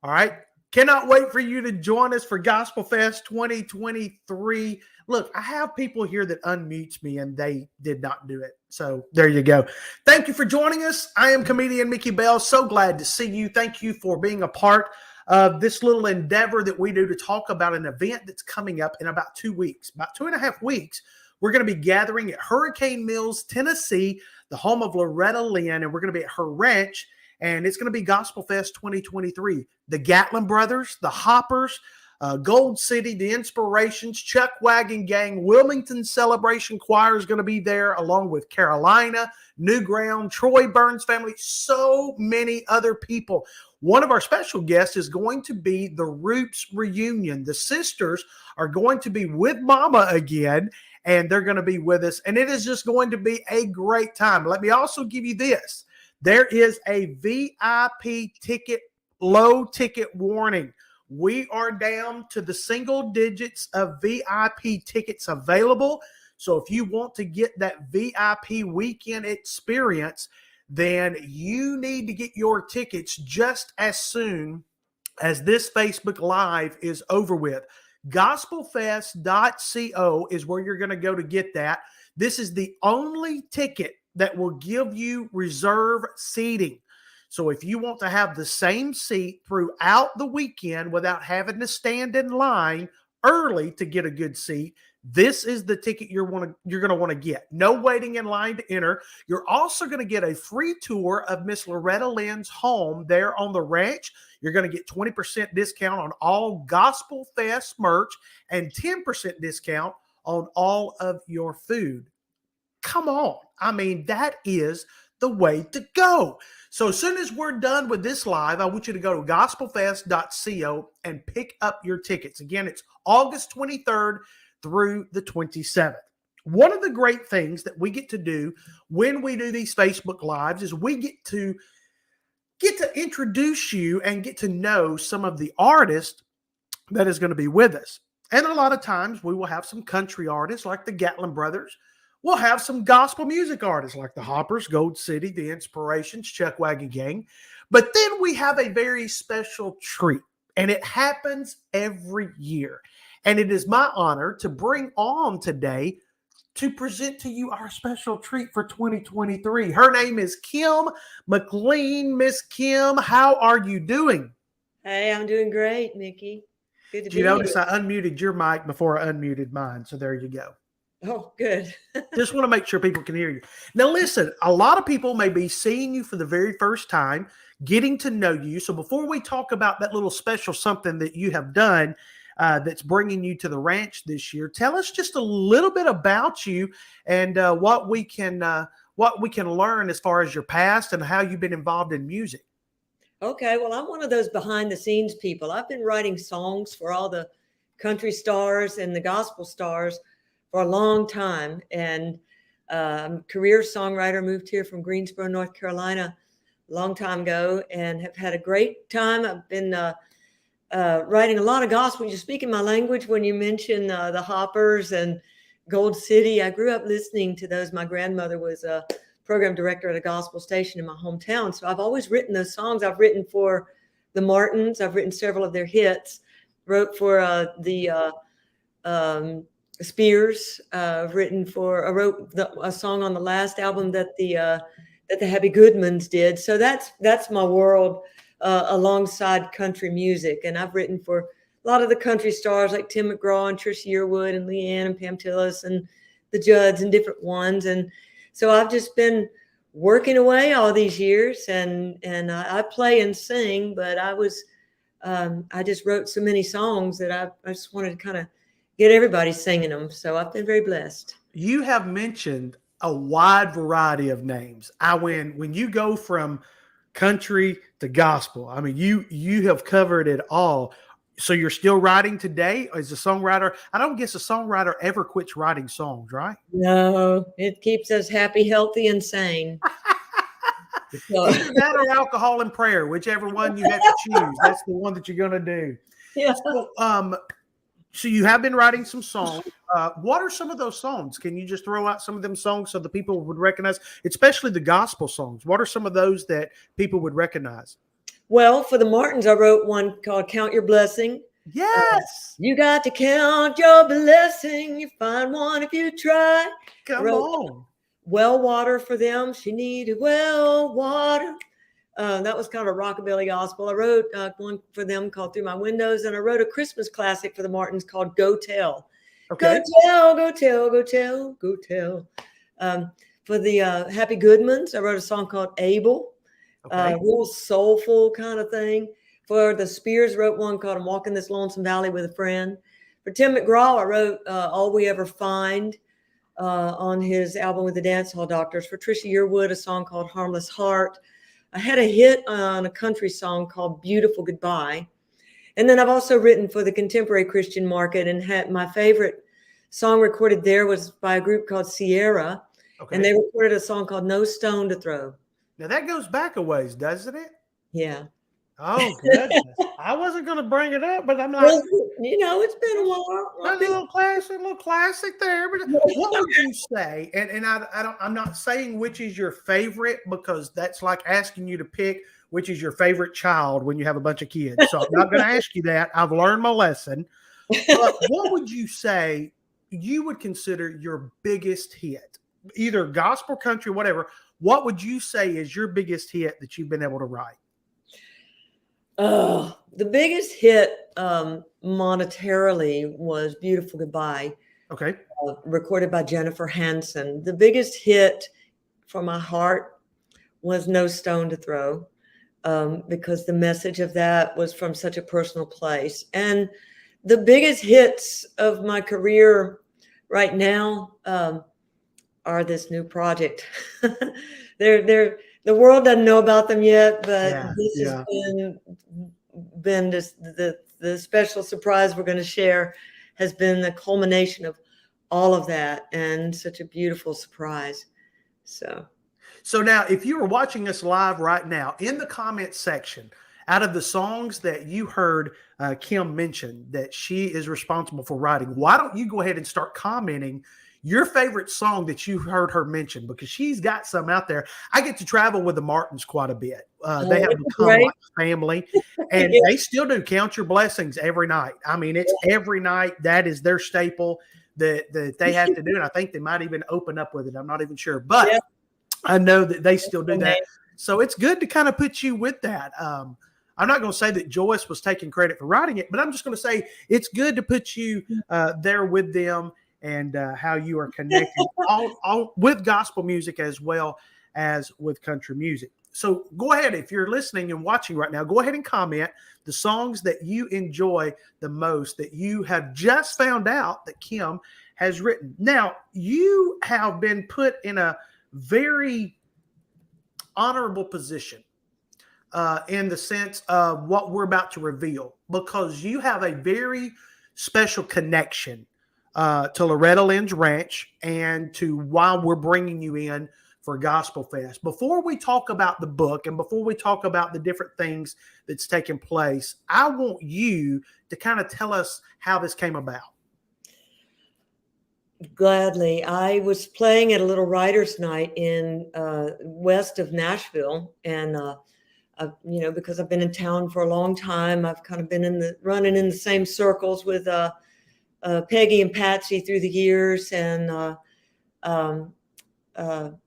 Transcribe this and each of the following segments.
All right. Cannot wait for you to join us for Gospel Fest 2023. Look, I have people here that unmutes me and they did not do it. So there you go. Thank you for joining us. I am comedian Mickey Bell. So glad to see you. Thank you for being a part of this little endeavor that we do to talk about an event that's coming up in about 2 weeks, about 2.5 weeks. We're going to be gathering at Hurricane Mills, Tennessee, the home of Loretta Lynn, and we're going to be at her ranch. And it's going to be Gospel Fest 2023. The Gatlin Brothers, the Hoppers, Gold City, the Inspirations, Chuck Wagon Gang, Wilmington Celebration Choir is going to be there, along with Carolina, New Ground, Troy Burns family, so many other people. One of our special guests is going to be the Roots reunion. The sisters are going to be with Mama again, and they're going to be with us. And it is just going to be a great time. Let me also give you this. There is a VIP ticket, low ticket warning. We are down to the single digits of VIP tickets available. So if you want to get that VIP weekend experience, then you need to get your tickets just as soon as this Facebook Live is over with. Gospelfest.co is where you're going to go to get that. This is the only ticket that will give you reserve seating. So if you want to have the same seat throughout the weekend without having to stand in line early to get a good seat, this is the ticket you're going to want to get. No waiting in line to enter. You're also going to get a free tour of Miss Loretta Lynn's home there on the ranch. You're going to get 20% discount on all Gospel Fest merch and 10% discount on all of your food. Come on. I mean, that is the way to go. So as soon as we're done with this live, I want you to go to gospelfest.co and pick up your tickets. Again, it's August 23rd through the 27th. One of the great things that we get to do when we do these Facebook Lives is we get to introduce you and get to know some of the artists that is going to be with us. And a lot of times we will have some country artists like the Gatlin Brothers. We'll have some gospel music artists like the Hoppers, Gold City, the Inspirations, Chuck Wagon Gang. But then we have a very special treat, and it happens every year. And it is my honor to bring on today to present to you our special treat for 2023. Her name is Kim McLean. Miss Kim, how are you doing? Hey, I'm doing great, Mickey. Good to be You here. notice I unmuted your mic before I unmuted mine, so there you go. Oh, good. Just want to make sure people can hear you. Now, listen, a lot of people may be seeing you for the very first time, getting to know you. So before we talk about that little special something that you have done that's bringing you to the ranch this year, tell us just a little bit about you and what we can learn as far as your past and how you've been involved in music. Okay, well, I'm one of those behind the scenes people. I've been writing songs for all the country stars and the gospel stars for a long time, and career songwriter, moved here from Greensboro, North Carolina a long time ago, and have had a great time. I've been writing a lot of gospel. You're speaking my language when you mention the Hoppers and Gold City. I grew up listening to those. My grandmother was a program director at a gospel station in my hometown, so I've always written those songs. I've written for the Martins. I've written several of their hits. Wrote for the Spears. I wrote a song on the last album that the Happy Goodmans did. So that's my world alongside country music. And I've written for a lot of the country stars like Tim McGraw and Trisha Yearwood and Leanne and Pam Tillis and the Judds and different ones. And so I've just been working away all these years, and I play and sing, but I just wrote so many songs that I just wanted to kind of get everybody singing them. So I've been very blessed. You have mentioned a wide variety of names. When you go from country to gospel, I mean, you have covered it all. So you're still writing today as a songwriter? I don't guess a songwriter ever quits writing songs, right? No, it keeps us happy, healthy, and sane. Either that or alcohol and prayer, whichever one you have to choose. That's the one that you're going to do. Yeah. So you have been writing some songs. What are some of those songs? Can you just throw out some of them songs so the people would recognize, especially the gospel songs? What are some of those that people would recognize? Well, for the Martins, I wrote one called "Count Your Blessing." Yes. You got to count your blessing. You find one if you try. I Come wrote on. well water for them. She needed well water. That was kind of a rockabilly gospel. I wrote one for them called "Through My Windows," and I wrote a Christmas classic for the Martins called "Go Tell." Okay. Go tell, go tell, go tell, go tell. For the Happy Goodmans, I wrote a song called "Able," Okay. real soulful kind of thing. For the Spears, wrote one called "I'm Walking This Lonesome Valley with a Friend." For Tim McGraw, I wrote "All We Ever Find" on his album with the Dance Hall Doctors. For Trisha Yearwood, a song called "Harmless Heart." I had a hit on a country song called "Beautiful Goodbye." And then I've also written for the contemporary Christian market, and had my favorite song recorded there was by a group called Sierra. And Okay. they recorded a song called "No Stone to Throw." Now that goes back a ways, doesn't it? Yeah. Oh goodness. I wasn't going to bring it up, but I'm like, Well, it's been a while. a little classic there. But what would you say? And I don't. I'm not saying which is your favorite, because that's like asking you to pick which is your favorite child when you have a bunch of kids. So I'm not going to ask you that. I've learned my lesson. But what would you say you would consider your biggest hit, either gospel, country, whatever? What would you say is your biggest hit that you've been able to write? The biggest hit monetarily was "Beautiful Goodbye," Okay. recorded by Jennifer Hansen. The biggest hit for my heart was "No Stone to Throw," because the message of that was from such a personal place. And the biggest hits of my career right now are this new project. The world doesn't know about them yet, but Yeah. this Yeah. has been just the special surprise we're going to share has been the culmination of all of that, and such a beautiful surprise. So now, if you were watching us live right now, in the comments section, out of the songs that you heard Kim mention that she is responsible for writing, why don't you go ahead and start commenting your favorite song that you heard her mention, because she's got some out there. I get to travel with the Martins quite a bit. They have become great. like family, and they still do "Count Your Blessings" every night. I mean, it's every night. That is their staple that they have to do. And I think they might even open up with it. I'm not even sure, but Yeah. I know that they still do that. So it's good to kind of put you with that. I'm not going to say that Joyce was taking credit for writing it, but I'm just going to say it's good to put you there with them, and how you are connected all with gospel music as well as with country music. So go ahead, if you're listening and watching right now, go ahead and comment the songs that you enjoy the most, that you have just found out that Kim has written. Now, you have been put in a very honorable position in the sense of what we're about to reveal, because you have a very special connection to Loretta Lynn's ranch and to why we're bringing you in for Gospel Fest. Before we talk about the book and before we talk about the different things that's taken place, I want you to kind of tell us how this came about. Gladly. I was playing at a little writers' night in west of Nashville, and because I've been in town for a long time, I've kind of been running in the same circles with Peggy and Patsy through the years, and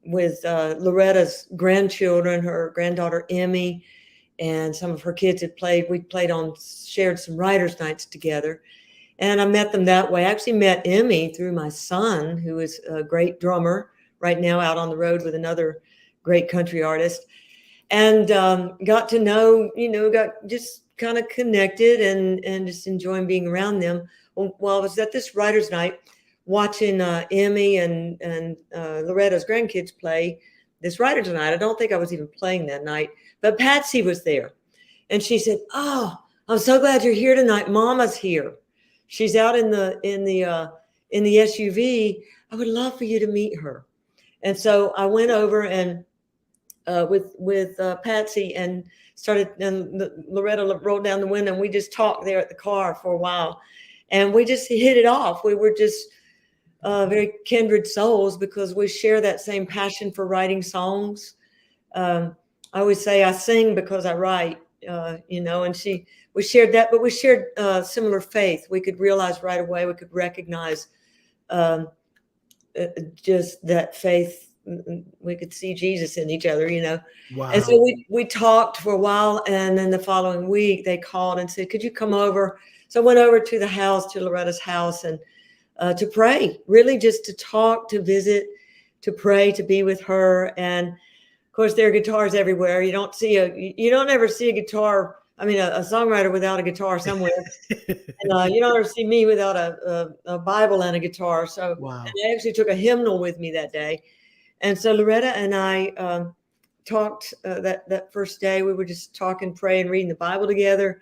with Loretta's grandchildren, her granddaughter Emmy, and some of her kids had played. We shared some writers' nights together. And I met them that way. I actually met Emmy through my son, who is a great drummer right now out on the road with another great country artist. And got to know, got just kind of connected and just enjoying being around them. While I was at this writer's night watching Emmy and Loretta's grandkids play this writer's night. I don't think I was even playing that night, but Patsy was there. And she said, "Oh, I'm so glad you're here tonight. Mama's here. She's out in the SUV. I would love for you to meet her." And so I went over and with Patsy and Loretta rolled down the window, and we just talked there at the car for a while, and we just hit it off. We were just very kindred souls because we share that same passion for writing songs. I always say I sing because I write, and we shared that, but we shared similar faith. We could realize right away, we could recognize just that faith. We could see Jesus in each other, Wow. And so we talked for a while, and then the following week they called and said, could you come over? So I went over to the house, to Loretta's house, and to pray, really just to talk, to visit, to pray, to be with her. And of course, there are guitars everywhere. You don't ever see a guitar. I mean, a songwriter without a guitar somewhere. And you don't ever see me without a Bible and a guitar. So wow. And I actually took a hymnal with me that day. And so Loretta and I talked that first day. We were just talking, praying, reading the Bible together.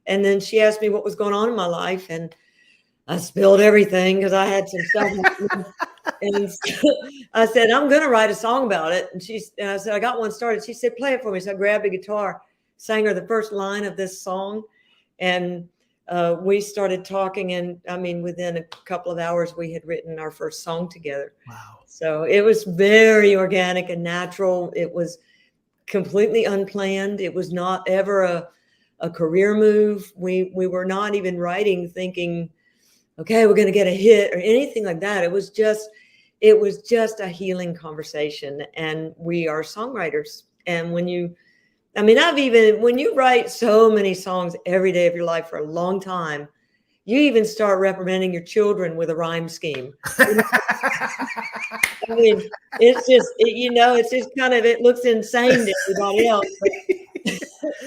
And then she asked me what was going on in my life. And I spilled everything because I had some stuff. And so I said, I'm going to write a song about it. And I said, I got one started. She said, play it for me. So I grabbed a guitar, sang her the first line of this song. And we started talking. And I mean, within a couple of hours, we had written our first song together. Wow. So it was very organic and natural. It was completely unplanned. It was not ever a career move. We were not even writing thinking, okay, we're going to get a hit or anything like that. It was just a healing conversation. And we are songwriters. And when you write so many songs every day of your life for a long time, you even start reprimanding your children with a rhyme scheme. I mean, it's just kind of, it looks insane to everybody else.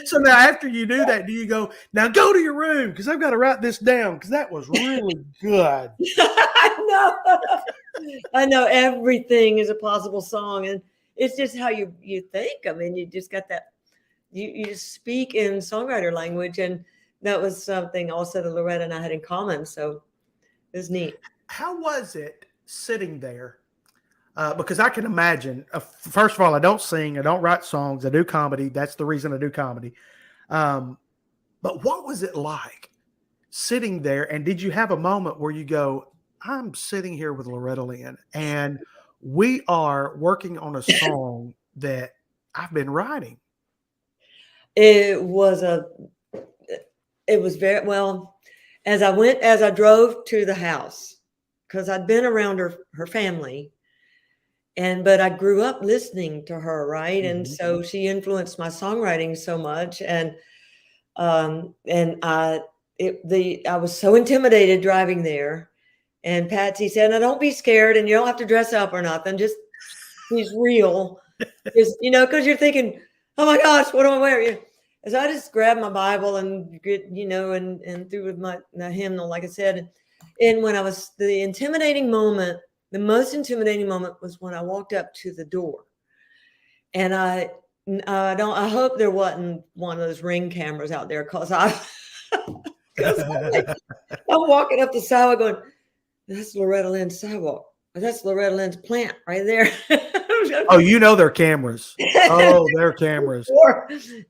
So now after you do that, do you go, now go to your room because I've got to write this down because that was really good. I know everything is a possible song, and it's just how you think. I mean, you just got that, you just speak in songwriter language, and that was something also that Loretta and I had in common. So it was neat. How was it sitting there? Because I can imagine, first of all, I don't sing, I don't write songs, I do comedy. That's the reason I do comedy. But what was it like sitting there? And did you have a moment where you go, I'm sitting here with Loretta Lynn and we are working on a song that I've been writing? It was very well, as I drove to the house, because I'd been around her family. But I grew up listening to her, right? Mm-hmm. And so she influenced my songwriting so much. And I was so intimidated driving there. And Patsy said, "Now don't be scared, and you don't have to dress up or nothing. Just he's real." Because you're thinking, "Oh my gosh, what am I wearing?" And so I just grabbed my Bible and and through with my hymnal, like I said. And when the most intimidating moment was when I walked up to the door, and I hope there wasn't one of those Ring cameras out there, because I'm walking up the sidewalk going, that's Loretta Lynn's sidewalk. That's Loretta Lynn's plant right there. Oh, they're cameras. Oh, they're cameras.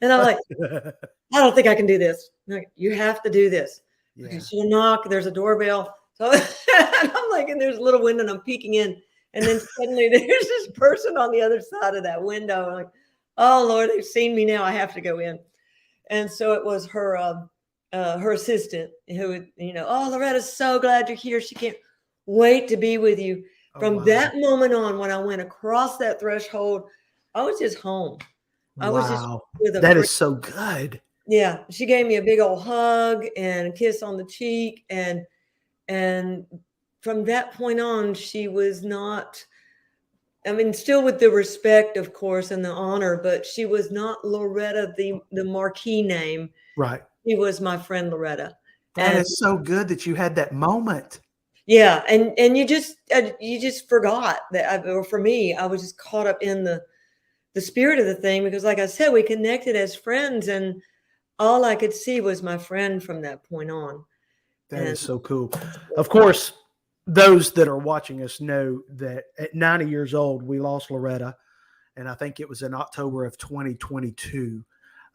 And I'm like, I don't think I can do this. Like, you have to do this. Yeah. Okay, so you knock, there's a doorbell. So and I'm like, and there's a little window and I'm peeking in. And then suddenly there's this person on the other side of that window. I'm like, oh Lord, they've seen me now. I have to go in. And so it was her assistant who, oh, Loretta's so glad you're here. She can't wait to be with you. From that moment on, when I went across that threshold, I was just home. I was just with a friend. Is so good. Yeah. She gave me a big old hug and a kiss on the cheek. And from that point on, she was not, still with the respect, of course, and the honor, but she was not Loretta, the marquee name. Right. She was my friend Loretta. That is so good that you had that moment. Yeah. And you just forgot that, or for me, I was just caught up in the spirit of the thing, because like I said, we connected as friends, and all I could see was my friend from that point on. That is so cool. Of course, those that are watching us know that at 90 years old, we lost Loretta, and I think it was in October of 2022.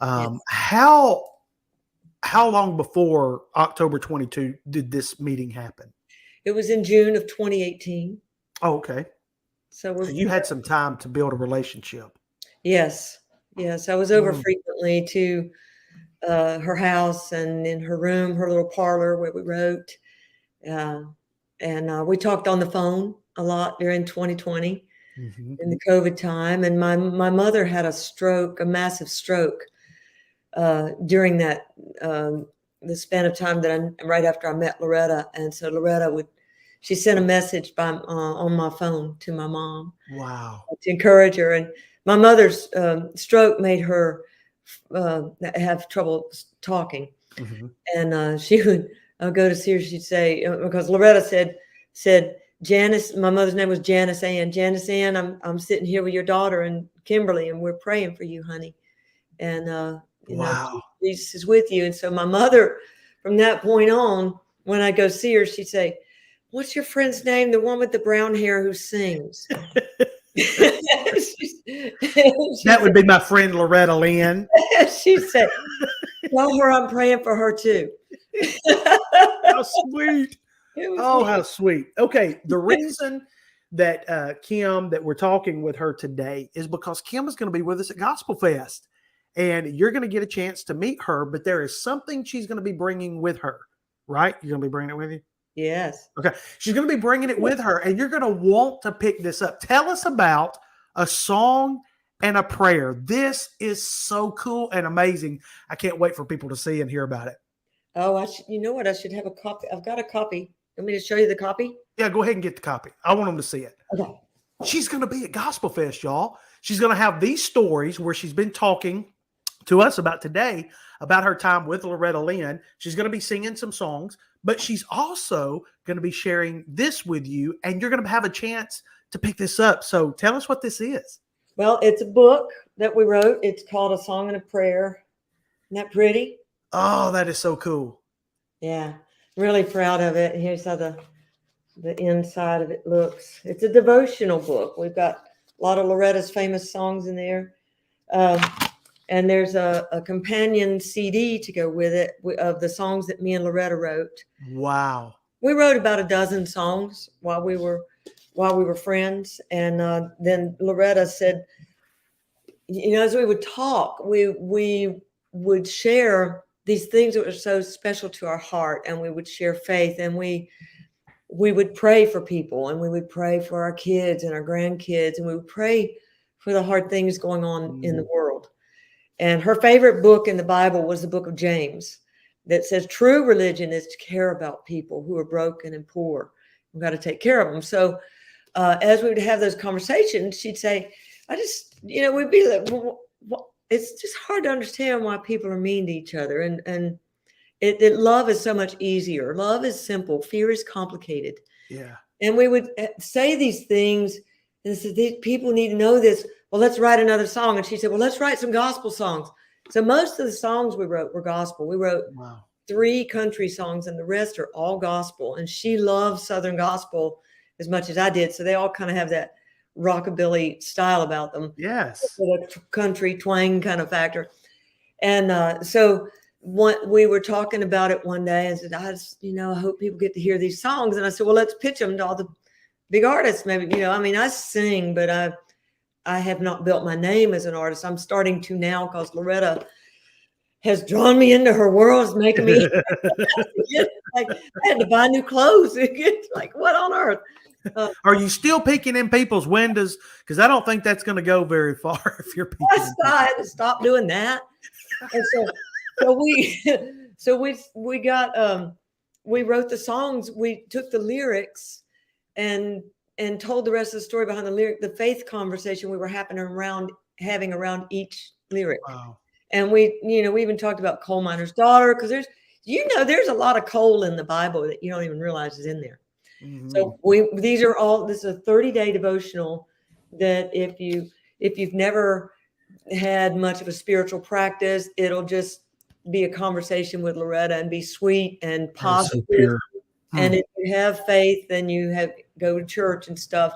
Yes. How long before October 22 did this meeting happen? It was in June of 2018. Oh, okay. So you had some time to build a relationship. Yes. I was over frequently to her house and in her room, her little parlor where we wrote. And we talked on the phone a lot during 2020 Mm-hmm. in the COVID time. And my mother had a stroke, a massive stroke during that the span of time that right after I met Loretta. And so Loretta she sent a message on my phone to my mom. Wow. To encourage her. And my mother's stroke made her have trouble talking. Mm-hmm. And she would go to see her. She'd say, because Loretta said, Janice, my mother's name was Janice Ann. Janice Ann, I'm sitting here with your daughter and Kimberly, and we're praying for you, honey. And, you Wow. know, Jesus is with you. And so my mother, from that point on, when I go see her, she'd say, what's your friend's name? The one with the brown hair who sings. That would be my friend Loretta Lynn. She said, tell her I'm praying for her too. How sweet. Oh, how sweet. Okay. The reason that Kim, that we're talking with her today is because Kim is going to be with us at Gospel Fest, and you're going to get a chance to meet her, but there is something she's going to be bringing with her, right? You're going to be bringing it with you? Yes. Okay. She's going to be bringing it with her, and you're going to want to pick this up. Tell us about a song and a prayer. This is so cool and amazing. I can't wait for people to see and hear about it. Oh, you know what? I should have a copy. I've got a copy. Want me to show you the copy? Yeah, go ahead and get the copy. I want them to see it. Okay. She's going to be at Gospel Fest, y'all. She's going to have these stories where she's been talking to us about today, about her time with Loretta Lynn. She's going to be singing some songs, but she's also going to be sharing this with you, and you're going to have a chance to pick this up. So tell us what this is. Well, it's a book that we wrote. It's called A Song and a Prayer. Isn't that pretty? Oh, that is so cool. Yeah, really proud of it. Here's how the inside of it looks. It's a devotional book. We've got a lot of Loretta's famous songs in there. And there's a companion CD to go with it of the songs that me and Loretta wrote. Wow. We wrote about a dozen songs while we were friends. And then Loretta said, you know, as we would talk, we would share these things that were so special to our heart, and we would share faith, and we would pray for people, and we would pray for our kids and our grandkids, and we would pray for the hard things going on in the world. And her favorite book in the Bible was the book of James, that says true religion is to care about people who are broken and poor. We've got to take care of them. So as we would have those conversations, she'd say, we'd be like, well, it's just hard to understand why people are mean to each other. And love is so much easier. Love is simple. Fear is complicated. Yeah. And we would say these things and say, these people need to know this. Well, let's write another song. And she said, well, let's write some gospel songs. So most of the songs we wrote were gospel. We wrote 3 country songs, and the rest are all gospel. And she loves Southern gospel as much as I did. So they all kind of have that rockabilly style about them. Yes. The country twang kind of factor. And so we were talking about it one day and said, I hope people get to hear these songs. And I said, well, let's pitch them to all the big artists. Maybe, I sing, but I have not built my name as an artist. I'm starting to now, because Loretta has drawn me into her world, is making me like, I had to buy new clothes. It's like, what on earth? Are you still peeking in people's windows? Because I don't think that's going to go very far if you're peeking. I had to stop doing that. And so we wrote the songs. We took the lyrics and told the rest of the story behind the lyric, the faith conversation we were having around each lyric. Wow. And we even talked about coal miner's daughter, because there's a lot of coal in the Bible that you don't even realize is in there. Mm-hmm. So this is a 30-day devotional that if you've never had much of a spiritual practice, it'll just be a conversation with Loretta and be sweet and positive. So and if you have faith and go to church and stuff,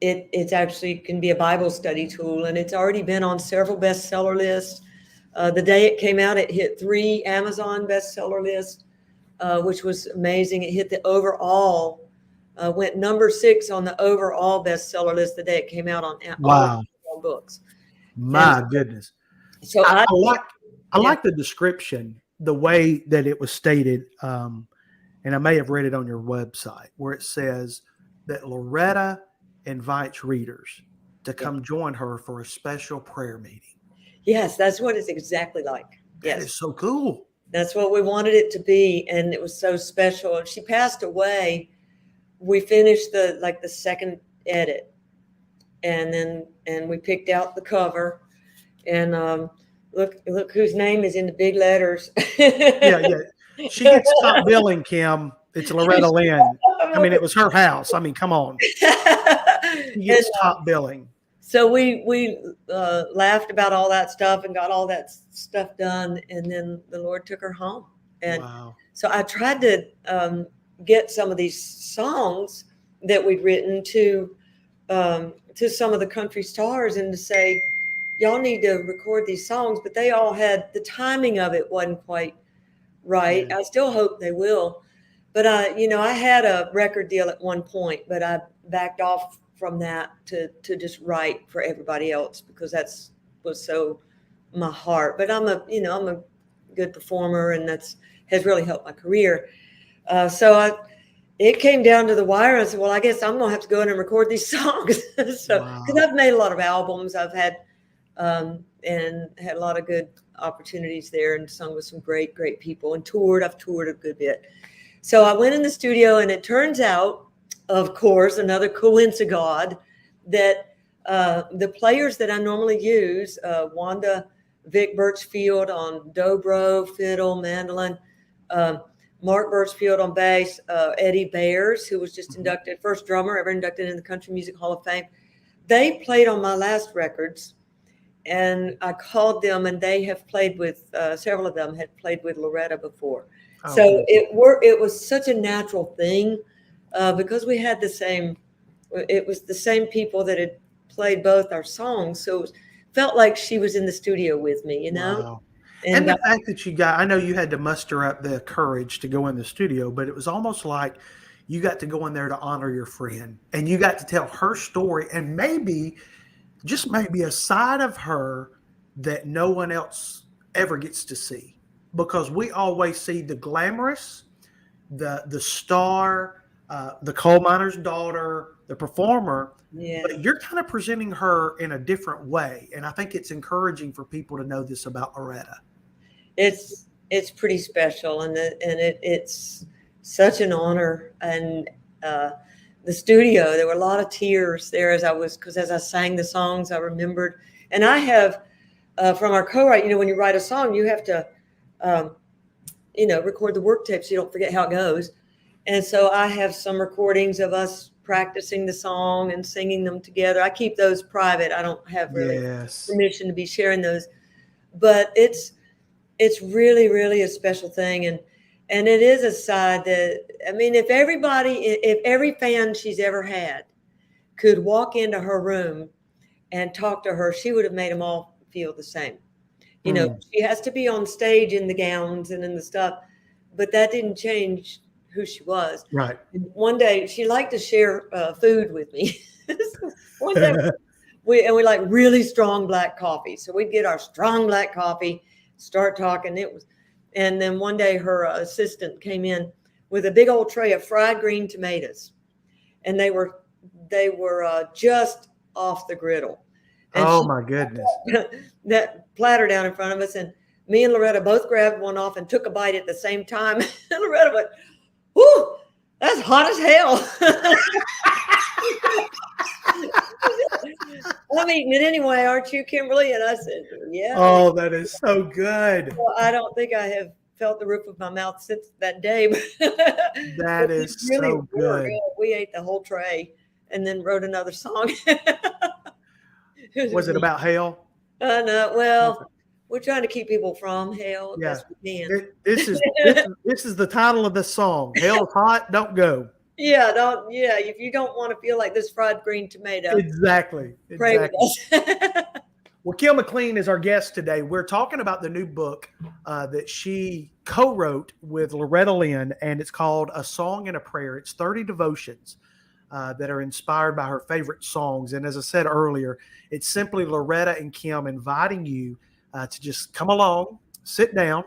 it's actually can be a Bible study tool. And it's already been on several bestseller lists. The day it came out, it hit 3 Amazon bestseller lists, which was amazing. It hit the overall, went number 6 on the overall bestseller list the day it came out on all books. My goodness. So I like the description, the way that it was stated, and I may have read it on your website, where it says that Loretta invites readers to come join her for a special prayer meeting. Yes, that's what it's exactly like. That Yes. is so cool. That's what we wanted it to be, and it was so special. And she passed away. We finished the second edit, and we picked out the cover, and look whose name is in the big letters. Yeah. She gets top billing, Kim. It's Loretta Lynn. I mean, it was her house. I mean, come on. She gets top billing. So we laughed about all that stuff and got all that stuff done, and then the Lord took her home. And so I tried to get some of these songs that we'd written to some of the country stars and to say, y'all need to record these songs, but they all had, the timing of it wasn't quite right. Yeah. I still hope they will. But I had a record deal at one point, but I backed off from that to just write for everybody else because was so my heart. But I'm a good performer, and has really helped my career. It came down to the wire. I said, well, I guess I'm gonna have to go in and record these songs. Because I've made a lot of albums. I've had and had a lot of good opportunities there, and sung with some great people, and toured. I've toured a good bit. So I went in the studio, and it turns out, of course, another 𝐦𝐤𝐤𝐿, that the players that I normally use, Wanda Vic Birchfield on dobro, fiddle, mandolin, Mark Birchfield on bass, Eddie Bayers, who was just inducted, first drummer ever inducted in the Country Music Hall of Fame. They played on my last records, and I called them, and they have played with, several of them had played with Loretta before. Oh, so it was such a natural thing because we had it was the same people that had played both our songs. So it felt like she was in the studio with me, Wow. And the fact that I know you had to muster up the courage to go in the studio, but it was almost like you got to go in there to honor your friend, and you got to tell her story, and just maybe a side of her that no one else ever gets to see, because we always see the glamorous, the star, the coal miner's daughter, the performer. Yeah. But you're kind of presenting her in a different way, and I think it's encouraging for people to know this about Loretta. It's pretty special, and it's such an honor. And the studio, there were a lot of tears there as I sang the songs. I remembered, and I have from our co-write. When you write a song, you have to record the work tape so you don't forget how it goes. And so I have some recordings of us practicing the song and singing them together. I keep those private. I don't have really permission to be sharing those, but it's really, really a special thing. And it is a side that, if every fan she's ever had could walk into her room and talk to her, she would have made them all feel the same. She has to be on stage in the gowns and in the stuff, but that didn't change who she was. Right. And one day she liked to share food with me. One day we like really strong black coffee. So we'd get our strong black coffee, start talking. And then one day her assistant came in with a big old tray of fried green tomatoes, and they were just off the griddle. And my goodness. That platter down in front of us, and me and Loretta both grabbed one off and took a bite at the same time. And Loretta went, "Whoo, that's hot as hell." I'm eating it anyway, aren't you, Kimberly? And I said, yeah. Oh, that is so good. Well, I don't think I have felt the roof of my mouth since that day. That is really so good. We ate the whole tray and then wrote another song. Was it about hell? No. Well, we're trying to keep people from hell as best we can. This is the title of the song. Hell's hot, don't go. Yeah, if you don't want to feel like this fried green tomato. Exactly. Pray with us. Well, 𝐿 McLean is our guest today. We're talking about the new book that she co-wrote with Loretta Lynn, and it's called A Song and a Prayer. It's 30 devotions that are inspired by her favorite songs. And as I said earlier, it's simply Loretta and Kim inviting you to just come along sit down,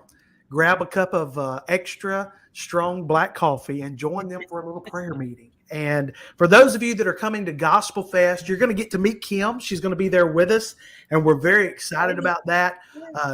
grab a cup of extra strong black coffee, and join them for a little prayer meeting. And for those of you that are coming to Gospel Fest, you're going to get to meet Kim. She's going to be there with us, and we're very excited about that.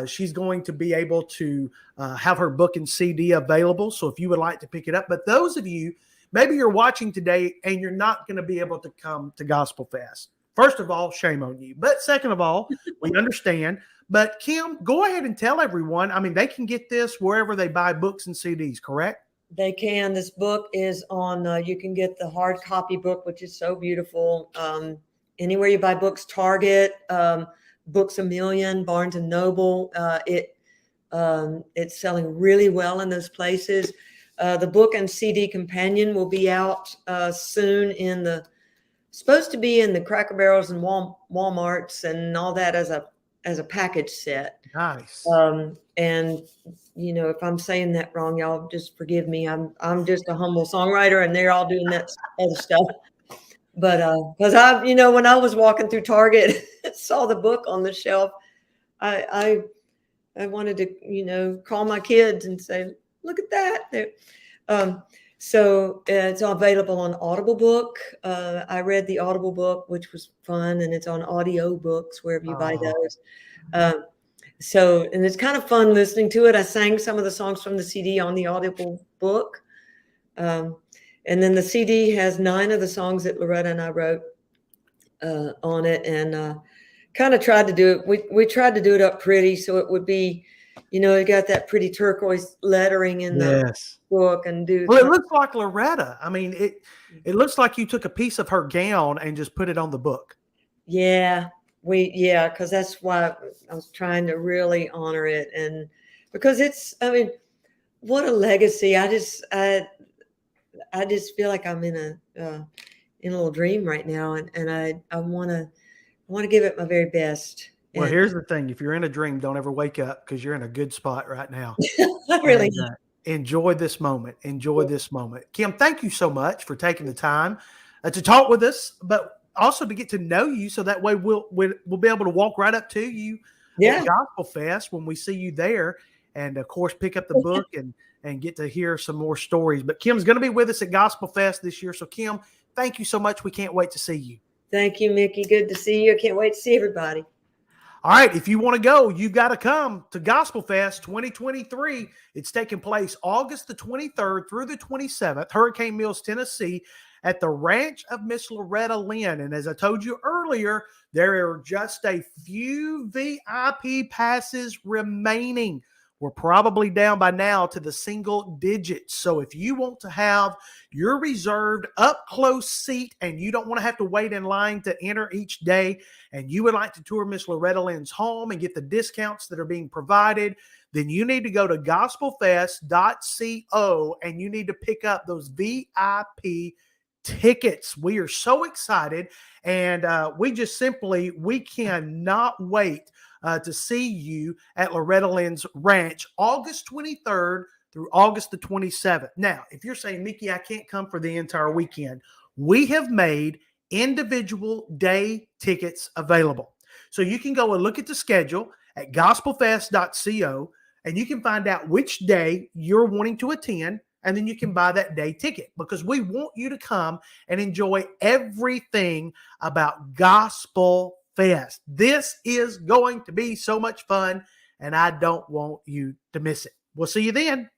She's going to be able to have her book and CD available. So if you would like to pick it up, but those of you, maybe you're watching today and you're not going to be able to come to Gospel Fest. First of all, shame on you. But second of all, we understand. But Kim, go ahead and tell everyone. I mean, they can get this wherever they buy books and CDs, correct? They can. This book is on, you can get the hard copy book, which is so beautiful. Anywhere you buy books, Target, Books A Million, Barnes and Noble. It's selling really well in those places. The book and CD companion will be out soon supposed to be in the Cracker Barrels and Walmarts and all that as a package set. Nice. And you know, if I'm saying that wrong, y'all just forgive me. I'm just a humble songwriter, and they're all doing that other stuff. But because when I was walking through Target, saw the book on the shelf, I wanted to call my kids and say, look at that. So it's available on Audible book. I read the Audible book, which was fun, and it's on audio books wherever you buy those. And it's kind of fun listening to it. I sang some of the songs from the CD on the Audible book. And then the CD has 9 of the songs that Loretta and I wrote on it, and kind of tried to do it. We tried to do it up pretty so it would be, it got that pretty turquoise lettering in the book and Well, it looks like Loretta. I mean, it looks like you took a piece of her gown and just put it on the book. Yeah, because that's why I was trying to really honor it, and because what a legacy. I just feel like I'm in a little dream right now, and I want to give it my very best. Well, here's the thing. If you're in a dream, don't ever wake up, because you're in a good spot right now. I really enjoy this moment. Enjoy this moment. Kim, thank you so much for taking the time to talk with us, but also to get to know you, so that way we'll be able to walk right up to you at Gospel Fest when we see you there, and of course pick up the book and get to hear some more stories. But Kim's going to be with us at Gospel Fest this year. So Kim, thank you so much. We can't wait to see you. Thank you, Mickey. Good to see you. I can't wait to see everybody. All right, if you want to go, you've got to come to Gospel Fest 2023. It's taking place August the 23rd through the 27th, Hurricane Mills, Tennessee, at the ranch of Miss Loretta Lynn. And as I told you earlier, there are just a few VIP passes remaining. We're probably down by now to the single digits. So if you want to have your reserved up-close seat and you don't want to have to wait in line to enter each day, and you would like to tour Miss Loretta Lynn's home and get the discounts that are being provided, then you need to go to gospelfest.co and you need to pick up those VIP tickets. We are so excited, and we cannot wait to see you at Loretta Lynn's ranch, August 23rd through August the 27th. Now, if you're saying, Mickey, I can't come for the entire weekend, we have made individual day tickets available. So you can go and look at the schedule at gospelfest.co, and you can find out which day you're wanting to attend, and then you can buy that day ticket, because we want you to come and enjoy everything about Gospel Fest. This is going to be so much fun, and I don't want you to miss it. We'll see you then.